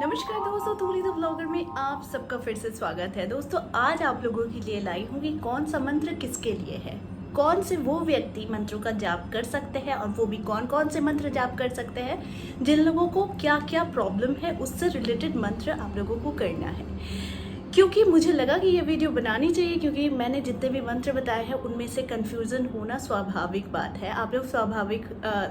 नमस्कार दोस्तों, तूली the blogger में आप सबका फिर से स्वागत है। दोस्तों आज आप लोगों के लिए लाई हूँ कि कौन सा मंत्र किसके लिए है, कौन से वो व्यक्ति मंत्रों का जाप कर सकते हैं और वो भी कौन कौन से मंत्र जाप कर सकते हैं, जिन लोगों को क्या क्या प्रॉब्लम है उससे रिलेटेड मंत्र आप लोगों को करना है। क्योंकि मुझे लगा कि ये वीडियो बनानी चाहिए, क्योंकि मैंने जितने भी मंत्र बताए हैं उनमें से कन्फ्यूज़न होना स्वाभाविक बात है। आप लोग स्वाभाविक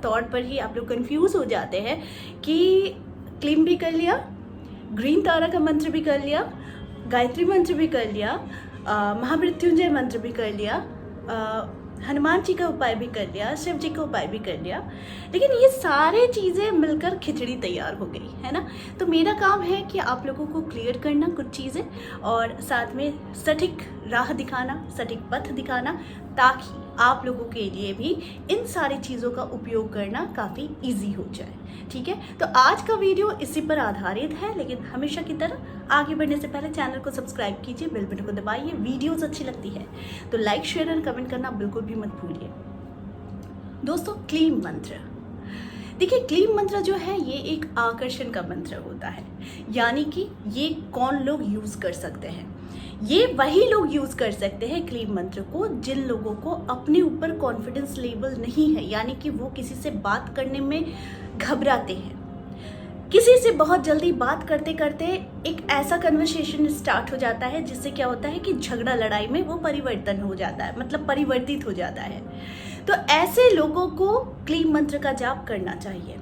तौर पर ही आप लोग कन्फ्यूज़ हो जाते हैं कि क्लीम भी कर लिया, ग्रीन तारा का मंत्र भी कर लिया, गायत्री मंत्र भी कर लिया, महामृत्युंजय मंत्र भी कर लिया, हनुमान जी का उपाय भी कर लिया, शिव जी का उपाय भी कर लिया, लेकिन ये सारे चीज़ें मिलकर खिचड़ी तैयार हो गई है ना। तो मेरा काम है कि आप लोगों को क्लियर करना कुछ चीज़ें और साथ में सटीक राह दिखाना, सटीक पथ दिखाना, ताकि आप लोगों के लिए भी इन सारी चीज़ों का उपयोग करना काफ़ी इजी हो जाए। ठीक है, तो आज का वीडियो इसी पर आधारित है, लेकिन हमेशा की तरह आगे बढ़ने से पहले चैनल को सब्सक्राइब कीजिए, बेल बटन को दबाइए। वीडियोस अच्छी लगती है तो लाइक, शेयर और कमेंट करना बिल्कुल भी मत भूलिए। दोस्तों क्लीम मंत्र, देखिए क्लीम मंत्र जो है ये एक आकर्षण का मंत्र होता है, यानी कि ये कौन लोग यूज़ कर सकते हैं। ये वही लोग यूज़ कर सकते हैं क्लीम मंत्र को जिन लोगों को अपने ऊपर कॉन्फिडेंस लेवल नहीं है, यानी कि वो किसी से बात करने में घबराते हैं। किसी से बहुत जल्दी बात करते करते एक ऐसा कन्वर्सेशन स्टार्ट हो जाता है जिससे क्या होता है कि झगड़ा लड़ाई में वो परिवर्तन हो जाता है, मतलब परिवर्तित हो जाता है। तो ऐसे लोगों को क्लीम मंत्र का जाप करना चाहिए।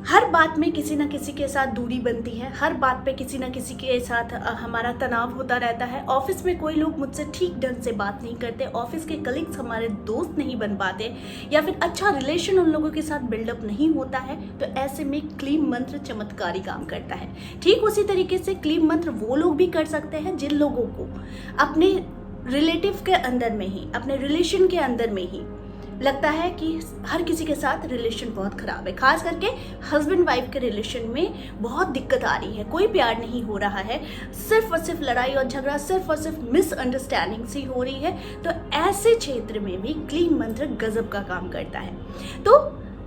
हर बात में किसी ना किसी के साथ दूरी बनती है, हर बात पे किसी ना किसी के साथ हमारा तनाव होता रहता है। ऑफिस में कोई लोग मुझसे ठीक ढंग से बात नहीं करते, ऑफिस के कलीग्स हमारे दोस्त नहीं बन पाते, या फिर अच्छा रिलेशन उन लोगों के साथ बिल्डअप नहीं होता है। तो ऐसे में क्लीम मंत्र चमत्कारी काम करता है। ठीक उसी तरीके से क्लीम मंत्र वो लोग भी कर सकते हैं जिन लोगों को अपने रिलेटिव के अंदर में ही, अपने रिलेशन के अंदर में ही लगता है कि हर किसी के साथ रिलेशन बहुत ख़राब है, खास करके हस्बैंड वाइफ के रिलेशन में बहुत दिक्कत आ रही है, कोई प्यार नहीं हो रहा है, सिर्फ और सिर्फ लड़ाई और झगड़ा, सिर्फ और सिर्फ मिसअंडरस्टैंडिंग सी हो रही है। तो ऐसे क्षेत्र में भी क्लीम मंत्र गजब का काम करता है। तो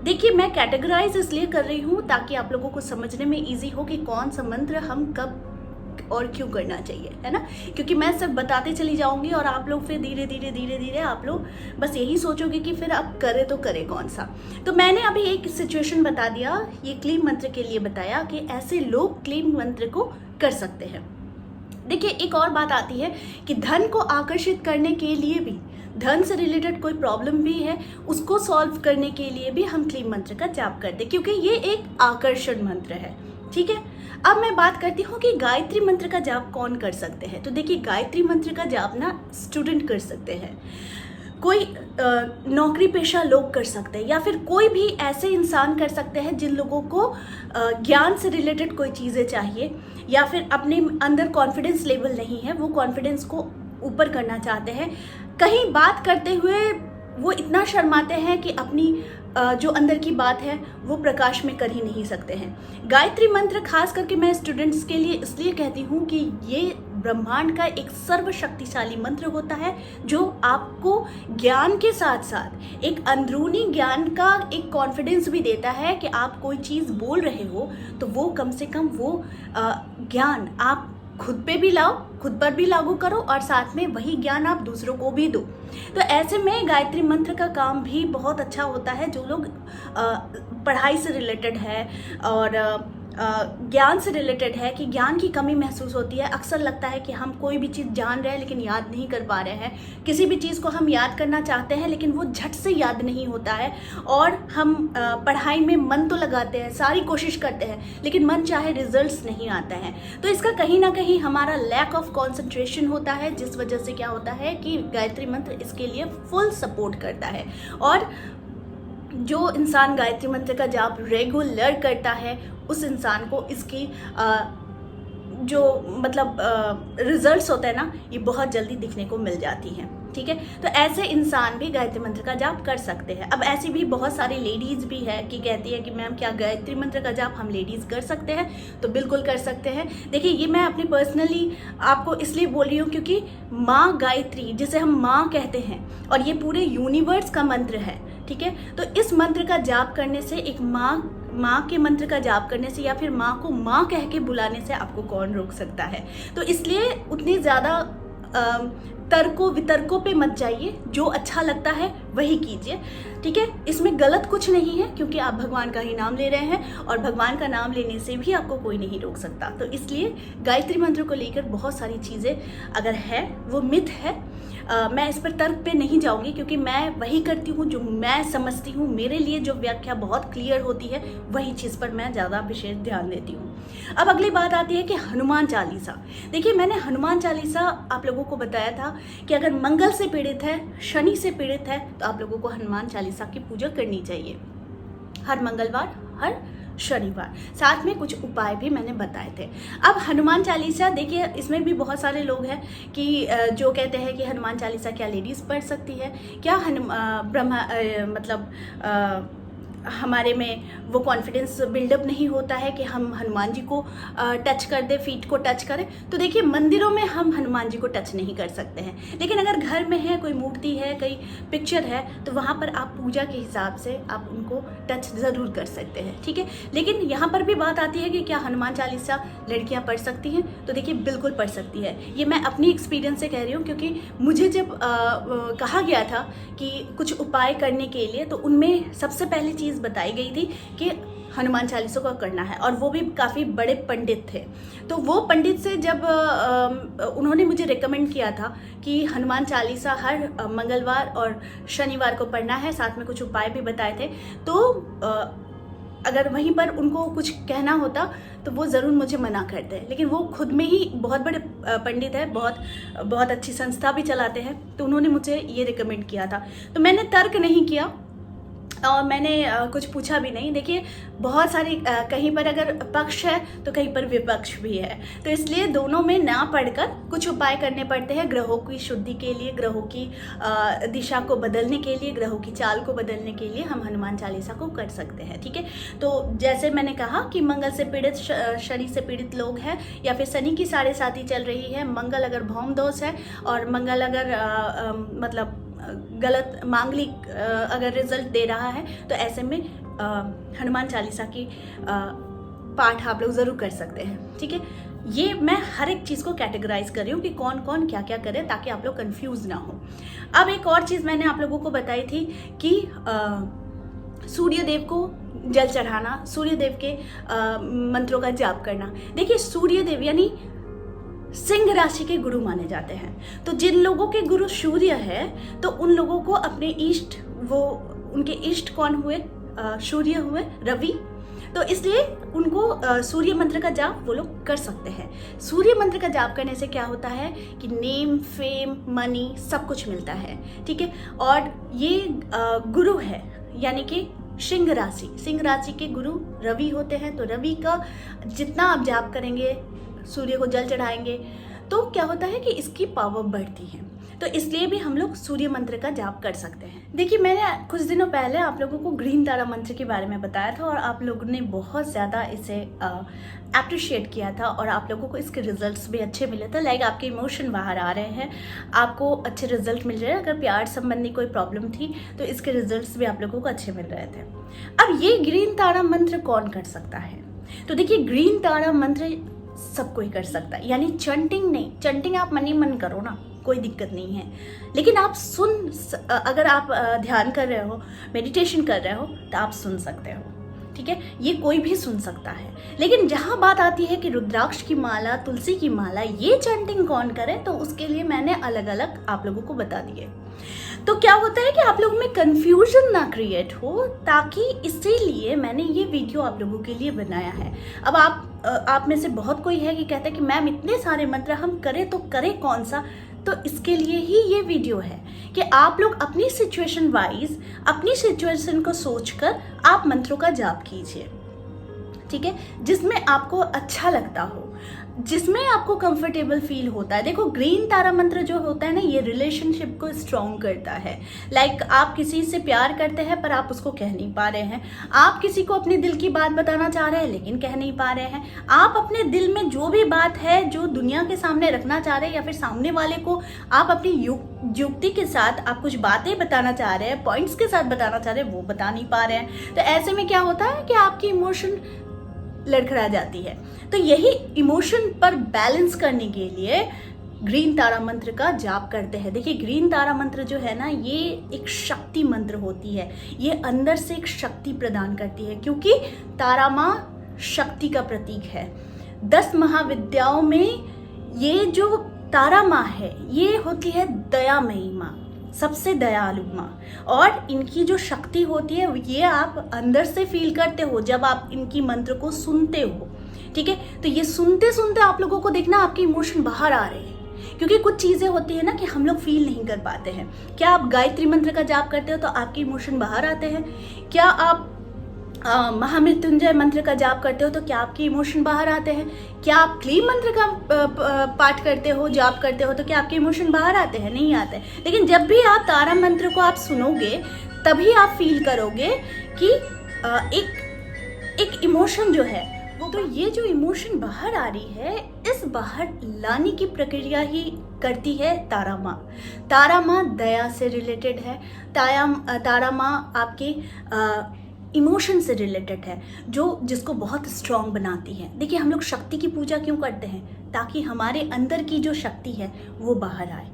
देखिए मैं कैटेगराइज इसलिए कर रही हूँ ताकि आप लोगों को समझने में ईजी हो कि कौन सा मंत्र हम कब और क्यों करना चाहिए, है ना। क्योंकि मैं सब बताते चली जाऊंगी और आप लोग फिर धीरे धीरे आप लोग बस यही सोचोगे कि फिर आप करें तो करें कौन सा। तो मैंने अभी एक सिचुएशन बता दिया, ये क्लीम मंत्र के लिए बताया कि ऐसे लोग क्लीम मंत्र को कर सकते हैं। देखिए एक और बात आती है कि धन को आकर्षित करने के लिए भी, धन से रिलेटेड कोई प्रॉब्लम भी है उसको सॉल्व करने के लिए भी हम क्लीम मंत्र का जाप करते हैं, क्योंकि ये एक आकर्षण मंत्र है। ठीक है, अब मैं बात करती हूँ कि गायत्री मंत्र का जाप कौन कर सकते हैं। तो देखिए गायत्री मंत्र का जाप ना स्टूडेंट कर सकते हैं, कोई नौकरी पेशा लोग कर सकते हैं, या फिर कोई भी ऐसे इंसान कर सकते हैं जिन लोगों को ज्ञान से रिलेटेड कोई चीज़ें चाहिए, या फिर अपने अंदर कॉन्फिडेंस लेवल नहीं है, वो कॉन्फिडेंस को ऊपर करना चाहते हैं। कहीं बात करते हुए वो इतना शर्माते हैं कि अपनी जो अंदर की बात है वो प्रकाश में कर ही नहीं सकते हैं। गायत्री मंत्र खास करके मैं स्टूडेंट्स के लिए इसलिए कहती हूँ कि ये ब्रह्मांड का एक सर्वशक्तिशाली मंत्र होता है जो आपको ज्ञान के साथ साथ एक अंदरूनी ज्ञान का एक कॉन्फिडेंस भी देता है कि आप कोई चीज़ बोल रहे हो तो वो कम से कम वो ज्ञान आप खुद पे भी लाओ, खुद पर भी लागू करो और साथ में वही ज्ञान आप दूसरों को भी दो। तो ऐसे में गायत्री मंत्र का काम भी बहुत अच्छा होता है। जो लोग पढ़ाई से रिलेटेड है और ज्ञान से रिलेटेड है, कि ज्ञान की कमी महसूस होती है, अक्सर लगता है कि हम कोई भी चीज़ जान रहे हैं लेकिन याद नहीं कर पा रहे हैं, किसी भी चीज़ को हम याद करना चाहते हैं लेकिन वो झट से याद नहीं होता है, और हम पढ़ाई में मन तो लगाते हैं, सारी कोशिश करते हैं, लेकिन मन चाहे रिजल्ट्स नहीं आता है। तो इसका कहीं ना कहीं हमारा लैक ऑफ कॉन्सेंट्रेशन होता है, जिस वजह से क्या होता है कि गायत्री मंत्र इसके लिए फुल सपोर्ट करता है। और जो इंसान गायत्री मंत्र का जाप रेगुलर करता है उस इंसान को इसकी जो मतलब रिजल्ट्स होते हैं ना, ये बहुत जल्दी दिखने को मिल जाती हैं। ठीक है, तो ऐसे इंसान भी गायत्री मंत्र का जाप कर सकते हैं। अब ऐसी भी बहुत सारी लेडीज़ भी है कि कहती है कि मैम क्या गायत्री मंत्र का जाप हम लेडीज़ कर सकते हैं? तो बिल्कुल कर सकते हैं। देखिए ये मैं अपनी पर्सनली आपको इसलिए बोल रही हूँ क्योंकि माँ गायत्री, जिसे हम माँ कहते हैं, और ये पूरे यूनिवर्स का मंत्र है। ठीक है, तो इस मंत्र का जाप करने से एक माँ माँ के मंत्र का जाप करने से या फिर माँ को माँ कह के बुलाने से आपको कौन रोक सकता है। तो इसलिए उतनी ज़्यादा तर्कों वितर्कों पे मत जाइए, जो अच्छा लगता है वही कीजिए, ठीक है। इसमें गलत कुछ नहीं है, क्योंकि आप भगवान का ही नाम ले रहे हैं और भगवान का नाम लेने से भी आपको कोई नहीं रोक सकता। तो इसलिए गायत्री मंत्र को लेकर बहुत सारी चीज़ें अगर है वो मिथ है। मैं इस पर तर्क पे नहीं जाऊंगी, क्योंकि मैं वही करती हूँ जो मैं समझती हूँ, मेरे लिए जो व्याख्या बहुत क्लियर होती है वही चीज़ पर मैं ज़्यादा विशेष ध्यान देती हूँ। अब अगली बात आती है कि हनुमान चालीसा। देखिए, मैंने हनुमान चालीसा आप लोगों को बताया था कि अगर मंगल से पीड़ित है, शनि से पीड़ित है, तो आप लोगों को हनुमान चालीसा की पूजा करनी चाहिए हर मंगलवार, हर शनिवार। साथ में कुछ उपाय भी मैंने बताए थे। अब हनुमान चालीसा, देखिए इसमें भी बहुत सारे लोग हैं कि जो कहते हैं कि हनुमान चालीसा क्या लेडीज़ पढ़ सकती है, क्या हमारे में वो कॉन्फिडेंस बिल्डअप नहीं होता है कि हम हनुमान जी को टच कर दे, फीट को टच करें। तो देखिए, मंदिरों में हम हनुमान जी को टच नहीं कर सकते हैं, लेकिन अगर घर में है, कोई मूर्ति है, कोई पिक्चर है, तो वहाँ पर आप पूजा के हिसाब से आप उनको टच ज़रूर कर सकते हैं, ठीक है। लेकिन यहाँ पर भी बात आती है कि क्या हनुमान चालीसा लड़कियाँ पढ़ सकती हैं? तो देखिए, बिल्कुल पढ़ सकती है। ये मैं अपनी एक्सपीरियंस से कह रही हूँ, क्योंकि मुझे जब कहा गया था कि कुछ उपाय करने के लिए, तो उनमें सबसे पहली चीज़ बताई गई थी कि हनुमान चालीसा को करना है, और वो भी काफ़ी बड़े पंडित थे। तो वो पंडित से जब उन्होंने मुझे रिकमेंड किया था कि हनुमान चालीसा हर मंगलवार और शनिवार को पढ़ना है, साथ में कुछ उपाय भी बताए थे, तो अगर वहीं पर उनको कुछ कहना होता तो वो ज़रूर मुझे मना करते। लेकिन वो खुद में ही बहुत बड़े पंडित है, बहुत अच्छी संस्था भी चलाते हैं, तो उन्होंने मुझे ये रिकमेंड किया था। तो मैंने तर्क नहीं किया और मैंने कुछ पूछा भी नहीं। देखिए, बहुत सारी कहीं पर अगर पक्ष है तो कहीं पर विपक्ष भी है, तो इसलिए दोनों में ना पढ़कर कुछ उपाय करने पड़ते हैं ग्रहों की शुद्धि के लिए, ग्रहों की दिशा को बदलने के लिए, ग्रहों की चाल को बदलने के लिए हम हनुमान चालीसा को कर सकते हैं, ठीक है। तो जैसे मैंने कहा कि मंगल से पीड़ित, शनि से पीड़ित लोग हैं, या फिर शनि की 7.5 चल रही है, मंगल अगर भौम दोष है, और मंगल अगर मतलब गलत मांगलिक अगर रिजल्ट दे रहा है, तो ऐसे में हनुमान चालीसा की पाठ आप लोग ज़रूर कर सकते हैं, ठीक है। ये मैं हर एक चीज़ को कैटेगराइज कर रही हूँ कि कौन कौन क्या क्या करे, ताकि आप लोग कंफ्यूज ना हो। अब एक और चीज़ मैंने आप लोगों को बताई थी कि सूर्य देव को जल चढ़ाना, सूर्य देव के मंत्रों का जाप करना। देखिए, सूर्य देव यानी सिंह राशि के गुरु माने जाते हैं। तो जिन लोगों के गुरु सूर्य है, तो उन लोगों को अपने इष्ट, वो उनके इष्ट कौन हुए? सूर्य हुए, रवि। तो इसलिए उनको सूर्य मंत्र का जाप वो लोग कर सकते हैं। सूर्य मंत्र का जाप करने से क्या होता है कि नेम, फेम, मनी सब कुछ मिलता है, ठीक है। और ये गुरु है, यानी कि सिंह राशि के गुरु रवि होते हैं। तो रवि का जितना आप जाप करेंगे, सूर्य को जल चढ़ाएंगे, तो क्या होता है कि इसकी पावर बढ़ती है। तो इसलिए भी हम लोग सूर्य मंत्र का जाप कर सकते हैं। देखिए, मैंने कुछ दिनों पहले आप लोगों को ग्रीन तारा मंत्र के बारे में बताया था, और आप लोगों ने बहुत ज़्यादा इसे अप्रिशिएट किया था, और आप लोगों को इसके रिजल्ट्स भी अच्छे मिले थे। लाइक आपके इमोशन बाहर आ रहे हैं, आपको अच्छे रिजल्ट मिल रहे हैं। अगर प्यार संबंधी कोई प्रॉब्लम थी तो इसके रिजल्ट्स भी आप लोगों को अच्छे मिल रहे थे। अब ये ग्रीन तारा मंत्र कौन कर सकता है? तो देखिए, ग्रीन तारा मंत्र सब कोई कर सकता है, यानी चंटिंग नहीं। चंटिंग आप मन ही मन करो ना, कोई दिक्कत नहीं है, लेकिन आप अगर आप ध्यान कर रहे हो, मेडिटेशन कर रहे हो, तो आप सुन सकते हो, ठीक है। ये कोई भी सुन सकता है। लेकिन जहाँ बात आती है कि रुद्राक्ष की माला, तुलसी की माला, ये चैंटिंग कौन करे, तो उसके लिए मैंने अलग अलग आप लोगों को बता दिए। तो क्या होता है कि आप लोगों में कंफ्यूजन ना क्रिएट हो, ताकि इसीलिए मैंने ये वीडियो आप लोगों के लिए बनाया है। अब आप में से बहुत कोई है कि कहता है कि मैम इतने सारे मंत्र हम करें तो करें कौन सा। तो इसके लिए ही ये वीडियो है कि आप लोग अपनी सिचुएशन वाइज, अपनी सिचुएशन को सोचकर आप मंत्रों का जाप कीजिए, ठीक है, जिसमें आपको अच्छा लगता हो, जिसमें आपको कंफर्टेबल फील होता है। देखो ग्रीन तारा मंत्र जो होता है ना, ये रिलेशनशिप को स्ट्रॉन्ग करता है। लाइक आप किसी से प्यार करते हैं पर आप उसको कह नहीं पा रहे हैं, आप किसी को अपने दिल की बात बताना चाह रहे हैं लेकिन कह नहीं पा रहे हैं, आप अपने दिल में जो भी बात है जो दुनिया के सामने रखना चाह रहे हैं या फिर सामने वाले को आप अपनी युक्ति के साथ आप कुछ बातें बताना चाह रहे हैं, पॉइंट्स के साथ बताना चाह रहे हैं, वो बता नहीं पा रहे हैं। तो ऐसे में क्या होता है कि आपकी इमोशन लड़खड़ा जाती है। तो यही इमोशन पर बैलेंस करने के लिए ग्रीन तारा मंत्र का जाप करते हैं। देखिए ग्रीन तारा मंत्र जो है ना, ये एक शक्ति मंत्र होती है, ये अंदर से एक शक्ति प्रदान करती है, क्योंकि तारा माँ शक्ति का प्रतीक है। 10 महाविद्याओं में ये जो तारा माँ है ये होती है दयामयी माँ, सबसे दयालु माँ, और इनकी जो शक्ति होती है ये आप अंदर से फील करते हो जब आप इनकी मंत्र को सुनते हो। ठीक है, तो ये सुनते सुनते आप लोगों को देखना आपके इमोशन बाहर आ रहे हैं, क्योंकि कुछ चीजें होती है ना कि हम लोग फील नहीं कर पाते हैं। क्या आप गायत्री मंत्र का जाप करते हो तो आपके इमोशन बाहर आते हैं? क्या आप महामृत्युंजय मंत्र का जाप करते हो तो क्या आपके इमोशन बाहर आते हैं? क्या आप क्लीम मंत्र का पाठ करते हो, जाप करते हो तो क्या आपके इमोशन बाहर आते हैं? नहीं आते। लेकिन जब भी आप तारा मंत्र को आप सुनोगे तभी आप फील करोगे कि एक इमोशन जो है वो, तो ये जो इमोशन बाहर आ रही है, इस बाहर लाने की प्रक्रिया ही करती है तारा माँ। तारा माँ दया से रिलेटेड है, तारा माँ आपके इमोशन से रिलेटेड है, जिसको बहुत स्ट्रॉन्ग बनाती है। देखिए हम लोग शक्ति की पूजा क्यों करते हैं? ताकि हमारे अंदर की जो शक्ति है वो बाहर आए।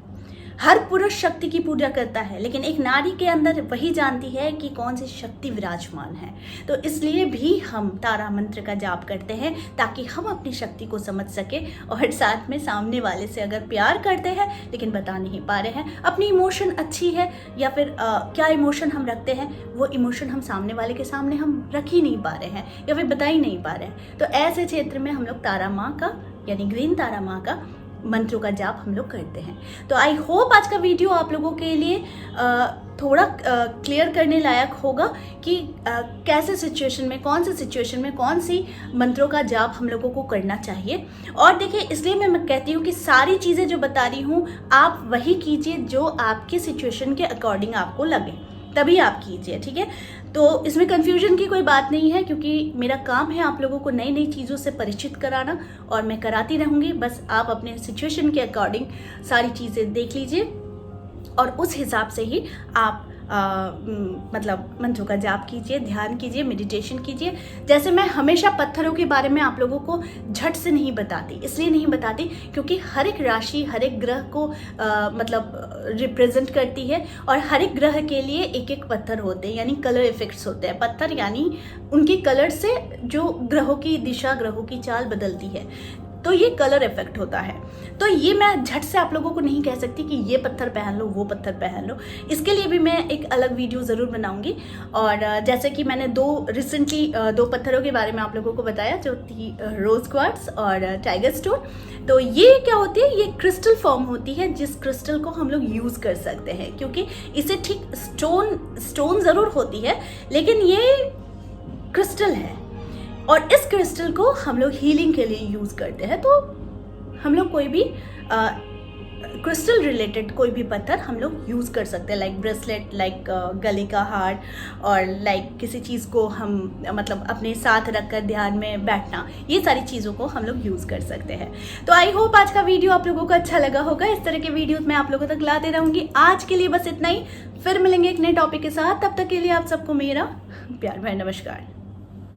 हर पुरुष शक्ति की पूजा करता है, लेकिन एक नारी के अंदर वही जानती है कि कौन सी शक्ति विराजमान है। तो इसलिए भी हम तारा मंत्र का जाप करते हैं ताकि हम अपनी शक्ति को समझ सके, और साथ में सामने वाले से अगर प्यार करते हैं लेकिन बता नहीं पा रहे हैं, अपनी इमोशन अच्छी है या फिर क्या इमोशन हम रखते हैं, वो इमोशन हम सामने वाले के सामने हम रख ही नहीं पा रहे हैं या फिर बता ही नहीं पा रहे हैं, तो ऐसे क्षेत्र में हम लोग तारा माँ का यानी ग्रीन तारा माँ का मंत्रों का जाप हम लोग करते हैं। तो आई होप आज का वीडियो आप लोगों के लिए थोड़ा क्लियर करने लायक होगा कि कैसे सिचुएशन में, कौन सी सिचुएशन में कौन सी मंत्रों का जाप हम लोगों को करना चाहिए। और देखिए इसलिए मैं कहती हूँ कि सारी चीज़ें जो बता रही हूँ आप वही कीजिए जो आपके सिचुएशन के अकॉर्डिंग आपको लगे, तभी आप कीजिए। ठीक है, तो इसमें कंफ्यूजन की कोई बात नहीं है, क्योंकि मेरा काम है आप लोगों को नई नई चीज़ों से परिचित कराना, और मैं कराती रहूँगी। बस आप अपने सिचुएशन के अकॉर्डिंग सारी चीज़ें देख लीजिए और उस हिसाब से ही आप मतलब मंत्रों का जाप कीजिए, ध्यान कीजिए, मेडिटेशन कीजिए। जैसे मैं हमेशा पत्थरों के बारे में आप लोगों को झट से नहीं बताती, इसलिए नहीं बताती क्योंकि हर एक राशि हर एक ग्रह को मतलब रिप्रेजेंट करती है, और हर एक ग्रह के लिए एक एक पत्थर होते हैं, यानी कलर इफेक्ट्स होते हैं। पत्थर यानी उनकी कलर से जो ग्रहों की दिशा, ग्रहों की चाल बदलती है, तो ये कलर इफेक्ट होता है। तो ये मैं झट से आप लोगों को नहीं कह सकती कि ये पत्थर पहन लो, वो पत्थर पहन लो। इसके लिए भी मैं एक अलग वीडियो ज़रूर बनाऊंगी। और जैसे कि मैंने रिसेंटली दो पत्थरों के बारे में आप लोगों को बताया, जो थी रोज क्वार्ट्स और टाइगर स्टोन। तो ये क्या होती है, ये क्रिस्टल फॉर्म होती है, जिस क्रिस्टल को हम लोग यूज़ कर सकते हैं, क्योंकि इसे ठीक स्टोन ज़रूर होती है लेकिन ये क्रिस्टल है, और इस क्रिस्टल को हम लोग हीलिंग के लिए यूज़ करते हैं। तो हम लोग कोई भी क्रिस्टल रिलेटेड कोई भी पत्थर हम लोग यूज़ कर सकते हैं, लाइक ब्रेसलेट, लाइक गले का हार, और लाइक किसी चीज़ को हम मतलब अपने साथ रखकर ध्यान में बैठना, ये सारी चीज़ों को हम लोग यूज़ कर सकते हैं। तो आई होप आज का वीडियो आप लोगों को अच्छा लगा होगा। इस तरह के वीडियो मैं आप लोगों तक लाते रहूँगी। आज के लिए बस इतना ही, फिर मिलेंगे एक नए टॉपिक के साथ। तब तक के लिए आप सबको मेरा प्यार भरा नमस्कार।